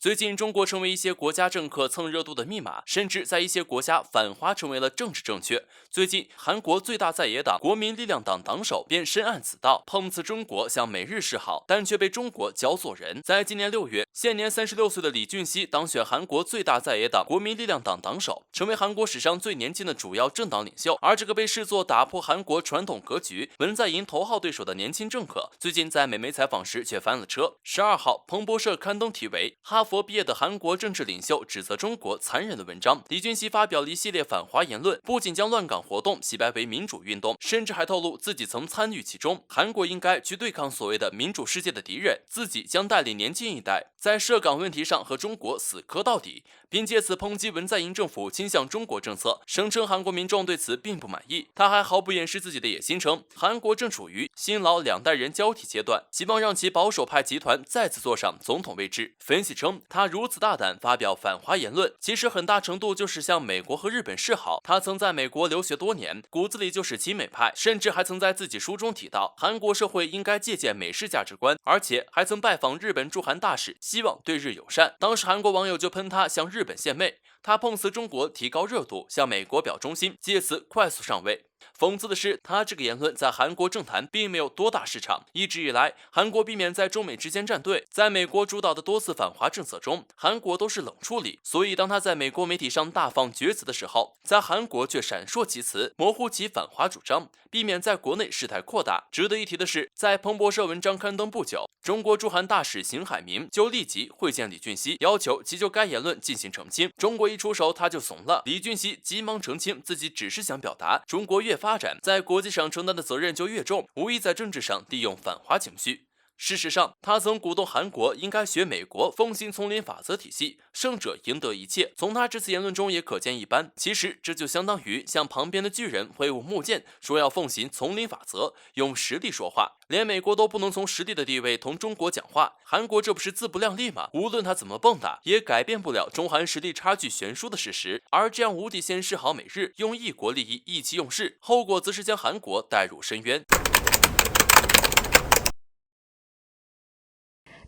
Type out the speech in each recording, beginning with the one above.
最近，中国成为一些国家政客蹭热度的密码，甚至在一些国家反华成为了政治正确。最近，韩国最大在野党国民力量党党首便深谙此道，碰瓷中国向美日示好，但却被中国教做人。在今年6月，现年36岁的李俊熙当选韩国最大在野党国民力量党党首，成为韩国史上最年轻的主要政党领袖。而这个被视作打破韩国传统格局、文在寅头号对手的年轻政客，最近在美媒采访时却翻了车。12号，彭博社刊登题为《哈佛毕业的韩国政治领袖指责中国残忍》的文章。李俊熙发表了一系列反华言论，不仅将乱港活动洗白为民主运动，甚至还透露自己曾参与其中。韩国应该去对抗所谓的民主世界的敌人，自己将带领年轻一代在涉港问题上和中国死磕到底，并借此抨击文在寅政府倾向中国政策，声称韩国民众对此并不满意。他还毫不掩饰自己的野心，称韩国正处于新老两代人交替阶段，希望让其保守派集团再次坐上总统位置。分析称，他如此大胆发表反华言论，其实很大程度就是向美国和日本示好。他曾在美国留学多年，骨子里就是亲美派，甚至还曾在自己书中提到，韩国社会应该借鉴美式价值观，而且还曾拜访日本驻韩大使，希望对日友善。当时韩国网友就喷他向日本献媚，他碰瓷中国提高热度，向美国表忠心，借此快速上位。讽刺的是，他这个言论在韩国政坛并没有多大市场。一直以来，韩国避免在中美之间站队，在美国主导的多次反华政策中，韩国都是冷处理。所以，当他在美国媒体上大放厥词的时候，在韩国却闪烁其词，模糊其反华主张，避免在国内事态扩大。值得一提的是，在彭博社文章刊登不久，中国驻韩大使邢海明就立即会见李俊熙，要求其就该言论进行澄清。中国一出手，他就怂了。李俊熙急忙澄清，自己只是想表达，中国越发展，在国际上承担的责任就越重，无意在政治上利用反华情绪。事实上，他曾鼓动韩国应该学美国奉行丛林法则体系，胜者赢得一切。从他这次言论中也可见一斑。其实这就相当于向旁边的巨人挥舞木剑，说要奉行丛林法则，用实力说话。连美国都不能从实力的地位同中国讲话，韩国这不是自不量力吗？无论他怎么蹦跶，也改变不了中韩实力差距悬殊的事实。而这样无底线示好美日，用一国利益意气用事，后果则是将韩国带入深渊。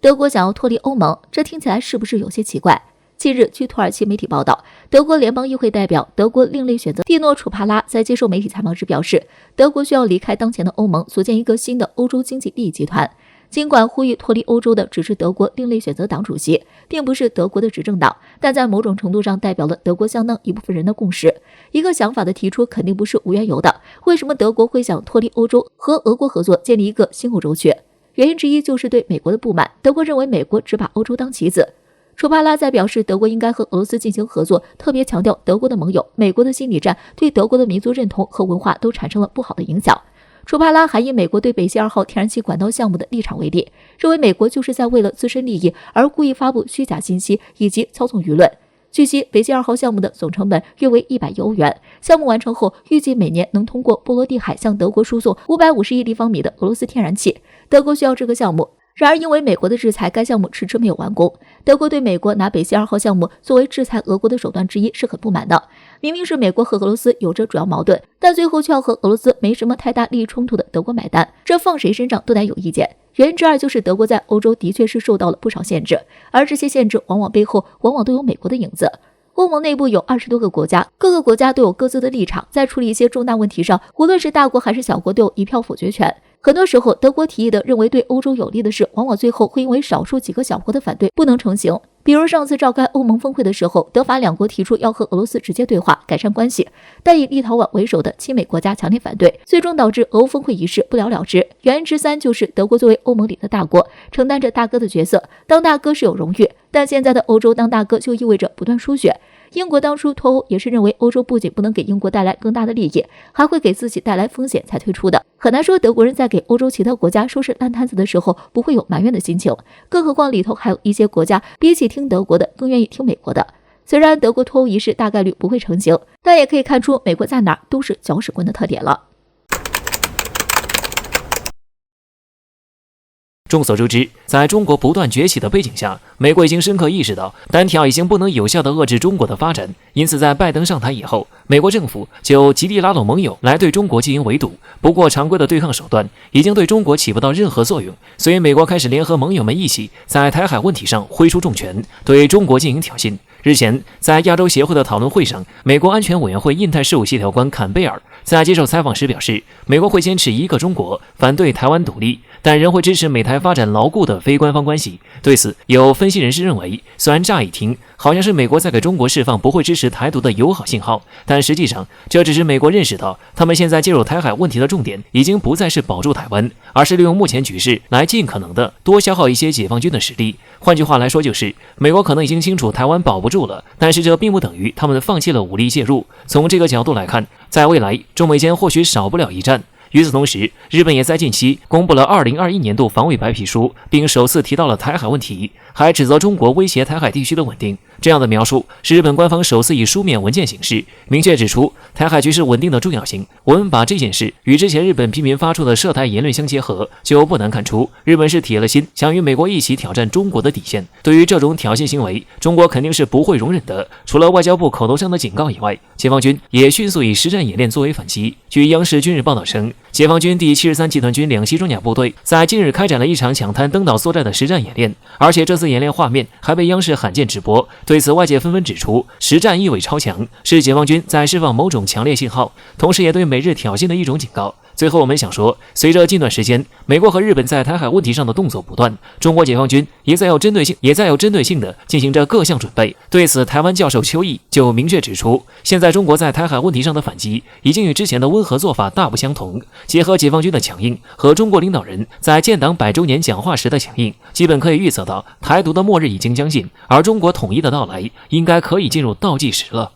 德国想要脱离欧盟，这听起来是不是有些奇怪？近日，据土耳其媒体报道，德国联邦议会代表、德国另类选择蒂诺·楚帕拉在接受媒体采访时表示，德国需要离开当前的欧盟，组建一个新的欧洲经济利益集团。尽管呼吁脱离欧洲的只是德国另类选择党主席，并不是德国的执政党，但在某种程度上代表了德国相当一部分人的共识。一个想法的提出肯定不是无缘由的。为什么德国会想脱离欧洲，和俄国合作建立一个新欧洲区？原因之一就是对美国的不满，德国认为美国只把欧洲当棋子。楚帕拉在表示德国应该和俄罗斯进行合作，特别强调德国的盟友、美国的心理战对德国的民族认同和文化都产生了不好的影响。楚帕拉还以美国对北溪2号天然气管道项目的立场为例，认为美国就是在为了自身利益而故意发布虚假信息以及操纵舆论。据悉，北溪2号项目的总成本约为100亿欧元，项目完成后，预计每年能通过波罗的海向德国输送550亿立方米的俄罗斯天然气。德国需要这个项目，然而因为美国的制裁，该项目迟迟没有完工。德国对美国拿北溪2号项目作为制裁俄国的手段之一是很不满的。明明是美国和俄罗斯有着主要矛盾，但最后却要和俄罗斯没什么太大利益冲突的德国买单，这放谁身上都得有意见。原因之二就是德国在欧洲的确是受到了不少限制，而这些限制往往背后都有美国的影子。欧盟内部有20多个国家，各个国家都有各自的立场，在处理一些重大问题上，无论是大国还是小国都有一票否决权。很多时候，德国提议的认为对欧洲有利的事，往往最后会因为少数几个小国的反对不能成行。比如上次召开欧盟峰会的时候，德法两国提出要和俄罗斯直接对话，改善关系，但以立陶宛为首的亲美国家强烈反对，最终导致俄欧峰会仪式不了了之。原因之三就是德国作为欧盟里的大国，承担着大哥的角色，当大哥是有荣誉，但现在的欧洲当大哥就意味着不断输血。英国当初脱欧也是认为欧洲不仅不能给英国带来更大的利益，还会给自己带来风险才退出的。很难说德国人在给欧洲其他国家收拾烂摊子的时候不会有埋怨的心情，更何况里头还有一些国家比起听德国的更愿意听美国的。虽然德国脱欧仪式大概率不会成行，但也可以看出美国在哪儿都是搅屎棍的特点了。众所周知，在中国不断崛起的背景下，美国已经深刻意识到单挑已经不能有效地遏制中国的发展，因此在拜登上台以后，美国政府就极力拉拢盟友来对中国进行围堵。不过，常规的对抗手段已经对中国起不到任何作用，所以美国开始联合盟友们一起在台海问题上挥出重拳，对中国进行挑衅。日前，在亚洲协会的讨论会上，美国安全委员会印太事务协调官坎贝尔在接受采访时表示，美国会坚持一个中国，反对台湾独立，但仍会支持美台发展牢固的非官方关系。对此，有分析人士认为，虽然乍一听好像是美国在给中国释放不会支持台独的友好信号，但实际上这只是美国认识到，他们现在介入台海问题的重点已经不再是保住台湾，而是利用目前局势来尽可能的多消耗一些解放军的实力。换句话来说，就是美国可能已经清楚台湾保不住了，但是这并不等于他们放弃了武力介入。从这个角度来看，在未来中美间或许少不了一战。与此同时，日本也在近期公布了2021年度防卫白皮书，并首次提到了台海问题，还指责中国威胁台海地区的稳定。这样的描述是日本官方首次以书面文件形式明确指出台海局势稳定的重要性。我们把这件事与之前日本频频发出的涉台言论相结合，就不难看出日本是铁了心想与美国一起挑战中国的底线。对于这种挑衅行为，中国肯定是不会容忍的。除了外交部口头上的警告以外，解放军也迅速以实战演练作为反击。据央视军日报道称，解放军第73集团军两栖装甲部队在近日开展了一场抢滩登岛作战的实战演练，而且这次演练画面还被央视罕见直播。对此，外界纷纷指出，实战意味超强，是解放军在释放某种强烈信号，同时也对美日挑衅的一种警告。最后我们想说，随着近段时间美国和日本在台海问题上的动作不断，中国解放军也在有针对性的进行着各项准备。对此，台湾教授邱毅就明确指出，现在中国在台海问题上的反击已经与之前的温和做法大不相同，结合解放军的强硬和中国领导人在建党100周年讲话时的强硬，基本可以预测到台独的末日已经将近，而中国统一的到来应该可以进入倒计时了。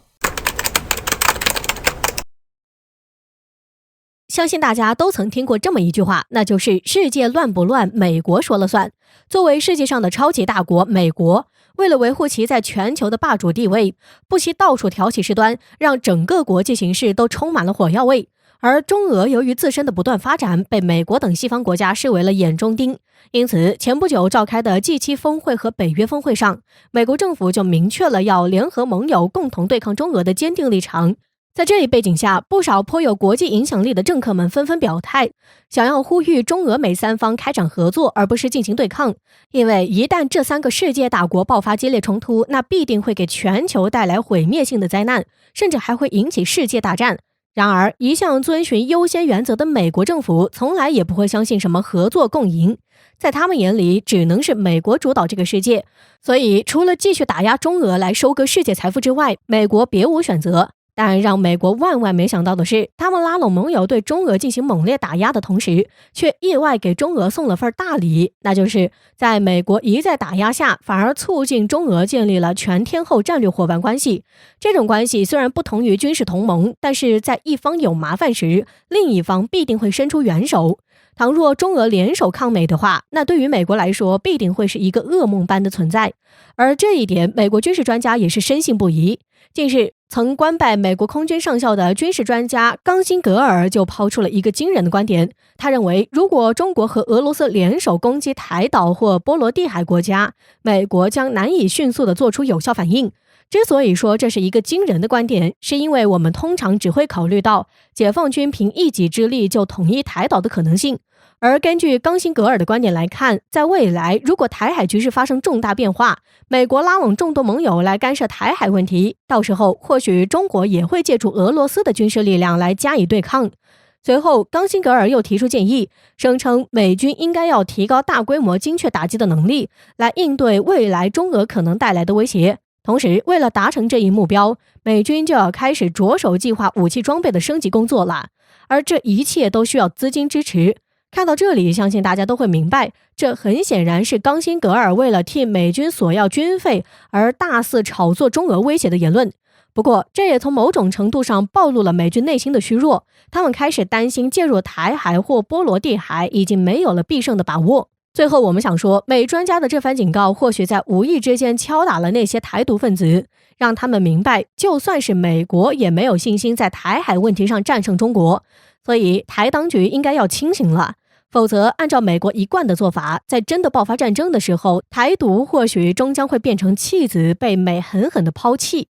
相信大家都曾听过这么一句话，那就是世界乱不乱，美国说了算。作为世界上的超级大国，美国为了维护其在全球的霸主地位，不惜到处挑起事端，让整个国际形势都充满了火药味。而中俄由于自身的不断发展，被美国等西方国家视为了眼中钉。因此，前不久召开的 G7 峰会和北约峰会上，美国政府就明确了要联合盟友共同对抗中俄的坚定立场。在这一背景下，不少颇有国际影响力的政客们纷纷表态，想要呼吁中俄美三方开展合作，而不是进行对抗。因为一旦这3个世界大国爆发激烈冲突，那必定会给全球带来毁灭性的灾难，甚至还会引起世界大战。然而，一向遵循优先原则的美国政府从来也不会相信什么合作共赢，在他们眼里只能是美国主导这个世界，所以除了继续打压中俄来收割世界财富之外，美国别无选择。但让美国万万没想到的是，他们拉拢盟友对中俄进行猛烈打压的同时，却意外给中俄送了份大礼，那就是在美国一再打压下，反而促进中俄建立了全天候战略伙伴关系。这种关系虽然不同于军事同盟，但是在一方有麻烦时，另一方必定会伸出援手。倘若中俄联手抗美的话，那对于美国来说必定会是一个噩梦般的存在。而这一点，美国军事专家也是深信不疑。近日，曾官拜美国空军上校的军事专家冈辛格尔就抛出了一个惊人的观点。他认为，如果中国和俄罗斯联手攻击台岛或波罗的海国家，美国将难以迅速地做出有效反应。之所以说这是一个惊人的观点，是因为我们通常只会考虑到解放军凭一己之力就统一台岛的可能性。而根据冈辛格尔的观点来看，在未来如果台海局势发生重大变化，美国拉拢众多盟友来干涉台海问题，到时候或许中国也会借助俄罗斯的军事力量来加以对抗。随后，冈辛格尔又提出建议，声称美军应该要提高大规模精确打击的能力，来应对未来中俄可能带来的威胁。同时，为了达成这一目标，美军就要开始着手计划武器装备的升级工作了，而这一切都需要资金支持。看到这里，相信大家都会明白，这很显然是冈辛格尔为了替美军索要军费而大肆炒作中俄威胁的言论。不过，这也从某种程度上暴露了美军内心的虚弱，他们开始担心介入台海或波罗的海已经没有了必胜的把握。最后，我们想说，美专家的这番警告或许在无意之间敲打了那些台独分子，让他们明白，就算是美国也没有信心在台海问题上战胜中国，所以台当局应该要清醒了。否则，按照美国一贯的做法，在真的爆发战争的时候，台独或许终将会变成弃子，被美狠狠地抛弃。